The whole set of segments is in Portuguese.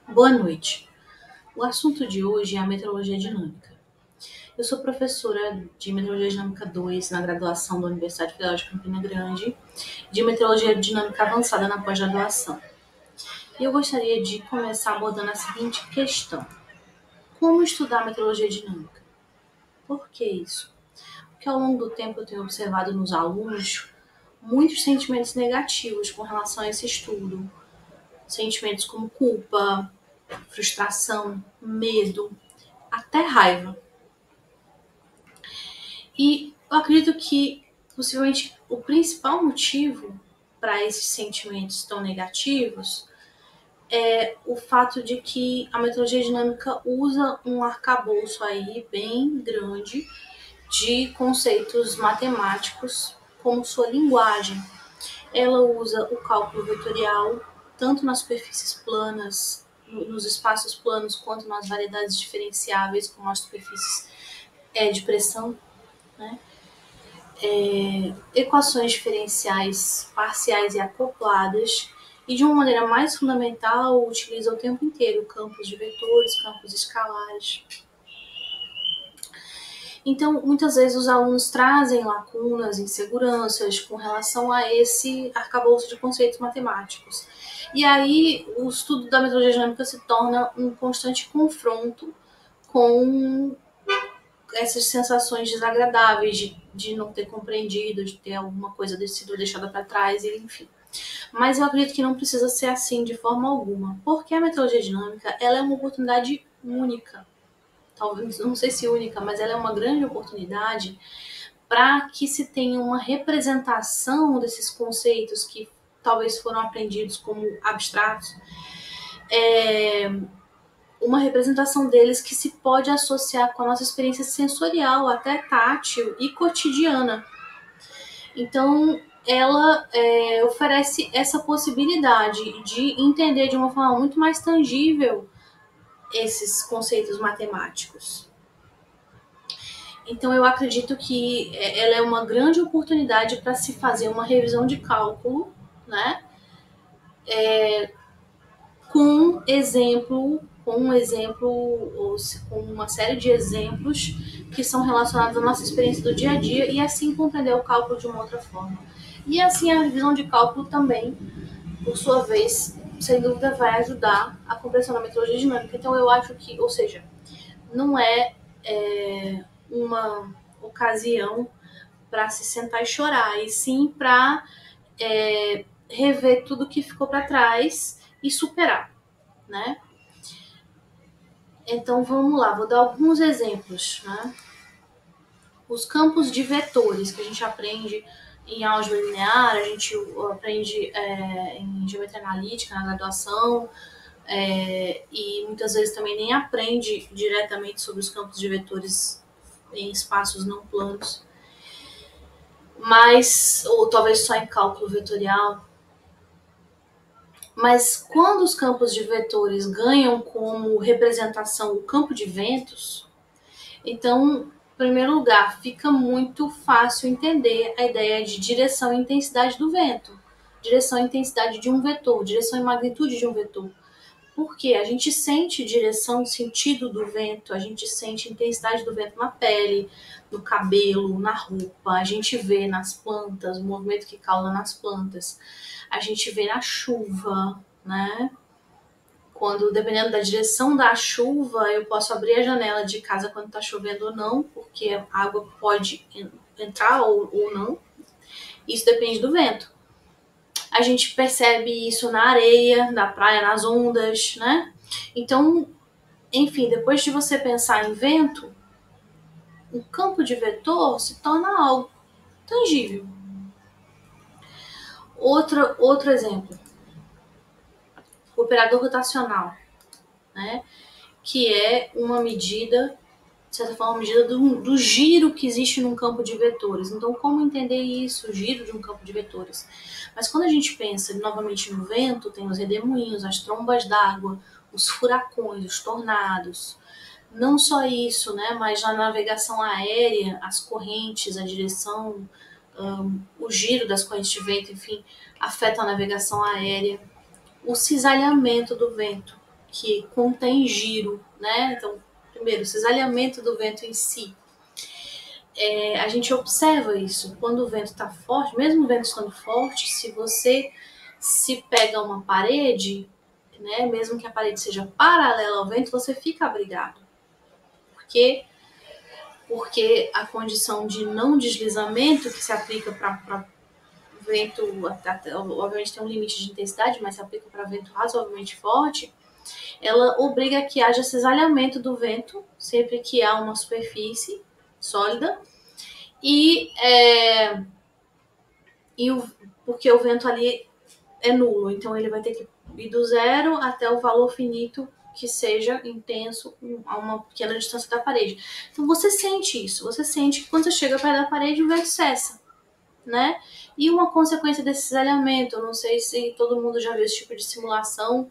Boa noite. O assunto de hoje é a meteorologia dinâmica. Eu sou professora de Meteorologia Dinâmica 2 na graduação da Universidade Federal de Campina Grande, de Meteorologia Dinâmica Avançada na pós-graduação. E eu gostaria de começar abordando a seguinte questão: como estudar meteorologia dinâmica? Por que isso? Porque ao longo do tempo eu tenho observado nos alunos muitos sentimentos negativos com relação a esse estudo. Sentimentos como culpa, frustração, medo, até raiva. E eu acredito que, possivelmente, o principal motivo para esses sentimentos tão negativos é o fato de que a metodologia dinâmica usa um arcabouço aí bem grande de conceitos matemáticos como sua linguagem. Ela usa o cálculo vetorial tanto nas superfícies planas, nos espaços planos, quanto nas variedades diferenciáveis, como as superfícies de pressão, né? Equações diferenciais parciais e acopladas, e de uma maneira mais fundamental utiliza o tempo inteiro campos de vetores, campos escalares. Então, muitas vezes os alunos trazem lacunas, inseguranças com relação a esse arcabouço de conceitos matemáticos. E aí o estudo da metodologia dinâmica se torna um constante confronto com essas sensações desagradáveis de não ter compreendido, de ter alguma coisa sido deixada para trás, enfim. Mas eu acredito que não precisa ser assim de forma alguma, porque a metodologia dinâmica ela é uma oportunidade única, talvez, não sei se única, mas ela é uma grande oportunidade para que se tenha uma representação desses conceitos que talvez foram aprendidos como abstratos, uma representação deles que se pode associar com a nossa experiência sensorial, até tátil e cotidiana. Então, ela oferece essa possibilidade de entender de uma forma muito mais tangível esses conceitos matemáticos. Então, eu acredito que ela é uma grande oportunidade para se fazer uma revisão de cálculo, né? Com um exemplo, ou com uma série de exemplos que são relacionados à nossa experiência do dia a dia e assim compreender o cálculo de uma outra forma. E assim a revisão de cálculo também, por sua vez, sem dúvida vai ajudar a compreensão da metodologia dinâmica. Então eu acho que, ou seja, não é uma ocasião para se sentar e chorar, e sim para rever tudo que ficou para trás e superar, né? Então vamos lá, vou dar alguns exemplos, né? Os campos de vetores que a gente aprende em álgebra linear, a gente aprende em geometria analítica na graduação, e muitas vezes também nem aprende diretamente sobre os campos de vetores em espaços não planos, mas ou talvez só em cálculo vetorial. Mas quando os campos de vetores ganham como representação o campo de ventos, então, em primeiro lugar, fica muito fácil entender a ideia de direção e intensidade do vento, direção e intensidade de um vetor, direção e magnitude de um vetor. Porque a gente sente direção, sentido do vento, a gente sente intensidade do vento na pele, no cabelo, na roupa, a gente vê nas plantas, o movimento que causa nas plantas, a gente vê na chuva, né? Quando, dependendo da direção da chuva, eu posso abrir a janela de casa quando está chovendo ou não, porque a água pode entrar ou não. Isso depende do vento. A gente percebe isso na areia, na praia, nas ondas, né? Então, enfim, depois de você pensar em vento, o campo de vetor se torna algo tangível. Outro exemplo, o operador rotacional, né? Que é uma medida, de certa forma, uma medida do giro que existe num campo de vetores. Então, como entender isso, o giro de um campo de vetores? Mas quando a gente pensa novamente no vento, tem os redemoinhos, as trombas d'água, os furacões, os tornados. Não só isso, né, mas na navegação aérea, as correntes, a direção, o giro das correntes de vento, enfim, afetam a navegação aérea. O cisalhamento do vento, que contém giro, né? Então, primeiro, o cisalhamento do vento em si. A gente observa isso. Quando o vento está forte, mesmo o vento estando forte, se você se pega uma parede, né, mesmo que a parede seja paralela ao vento, você fica abrigado. Porque a condição de não deslizamento que se aplica para vento, obviamente tem um limite de intensidade, mas se aplica para vento razoavelmente forte, ela obriga que haja cisalhamento do vento sempre que há uma superfície sólida e, porque o vento ali é nulo, então ele vai ter que ir do zero até o valor finito que seja intenso a uma pequena distância da parede. Então você sente isso, você sente que quando você chega perto da parede o vento cessa, né? E uma consequência desse cisalhamento, eu não sei se todo mundo já viu esse tipo de simulação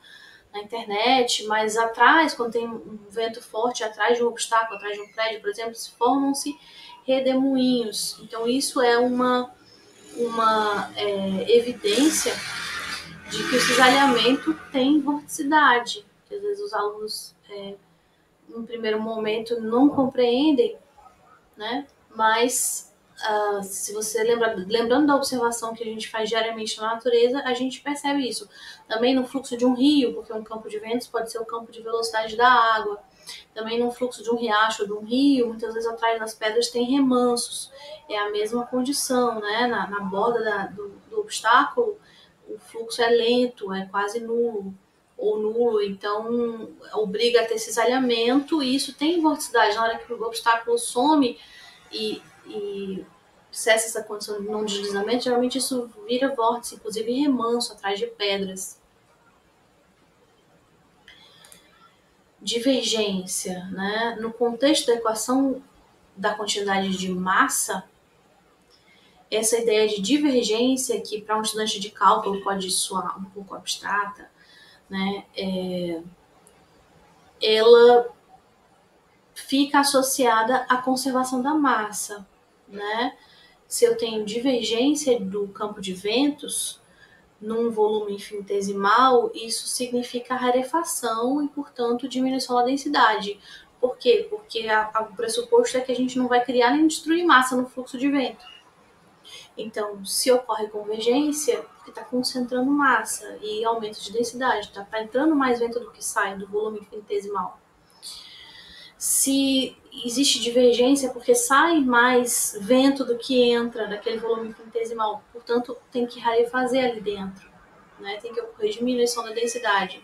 na internet, mas atrás, quando tem um vento forte atrás de um obstáculo, atrás de um prédio, por exemplo, formam-se redemoinhos. Então isso é uma evidência de que o cisalhamento tem vorticidade, que às vezes os alunos, em primeiro momento, não compreendem, né? Mas se você lembrando da observação que a gente faz diariamente na natureza, a gente percebe isso. Também no fluxo de um rio, porque um campo de ventos pode ser o campo de velocidade da água. Também no fluxo de um riacho ou de um rio, muitas vezes atrás das pedras tem remansos. É a mesma condição, né? Na borda do obstáculo, o fluxo é lento, é quase nulo ou nulo, então obriga a ter cisalhamento e isso tem vorticidade. Na hora que o obstáculo some e cessa essa condição de não deslizamento, geralmente isso vira vórtice, inclusive remanso atrás de pedras. Divergência, né? No contexto da equação da quantidade de massa, essa ideia de divergência, que para um estudante de cálculo pode soar um pouco abstrata, né? Ela fica associada à conservação da massa, né? Se eu tenho divergência do campo de ventos num volume infinitesimal, isso significa rarefação e, portanto, diminuição da densidade. Por quê? Porque o pressuposto é que a gente não vai criar nem destruir massa no fluxo de vento. Então, se ocorre convergência, porque está concentrando massa e aumento de densidade, está entrando mais vento do que sai do volume infinitesimal. Se existe divergência, porque sai mais vento do que entra daquele volume infinitesimal, portanto, tem que rarefazer ali dentro, né? Tem que ocorrer diminuição da densidade.